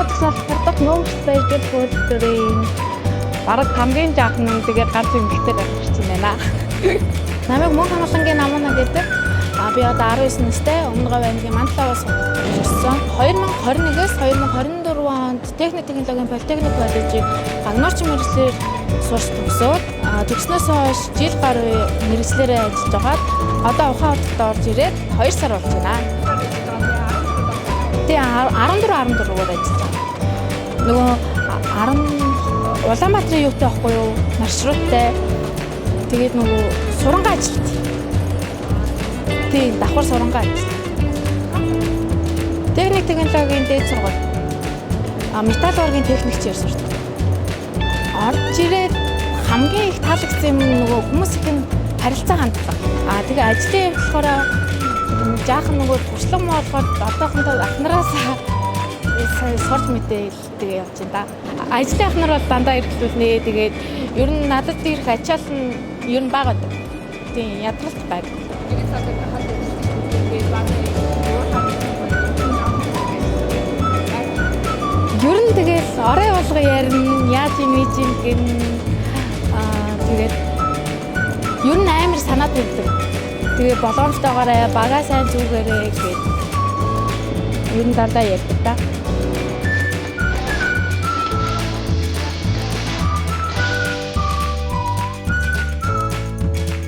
Яагаад гэвэл хурдах нөөцтэй гэж боддорын бараг хамгийн жаахан нь тэгээ ганц эмэгтэй гарчихсан байна. Намайг Мөнх амгалангийн намуна гэдэг. Би одоо 19 настай Өмнөговь аймгийн Мандлаваас ирсэн. 2021-с 2024 онд техник технологийн политехник коллежийг гагнуурчин мэргэжлэр сурч төгсөөд тэгснээс хойш жил гаруй мэргэжлэрээ ажиллаж байгаад одоо Ухаан хотод орж ирээд 2 сар болж байна. Тэгээ 14 руугаар ажиллаж байгаа. Нөгөө Улаанбаатарын юутай байхгүй юу? Маршруттай. Тэгээд нөгөө сурангаа ажилт. Тийм, давхар сурангаа ажилт. Техник технологийн дээд сургууль. Металл ургийн техникчээр сурдаг. Орж ирээд хамгийн их таалагдсан юм нөгөө хүмүүс их нь харилцаа хандлага. Тэгээ ажлын болохоор жаахан нөгөө туршлага муу болохоор одоохондоо ахнараас сурч мэдээлдэг явж байна. Ажлын ахнаар бол дандаа ирэхлүүлнэ. Тэгээд ер нь надад ирэх ачаал нь ер нь бага. Тийм, ядралт байг. Ер нь тэгэл орой болго ярина, яаж юм гин тэгээд ер нь амар санаад байдаг. Тэгээ боломжтойгоороо бага сайн зүгээрээ гэхэд ер нь дандаа ярьдаг та.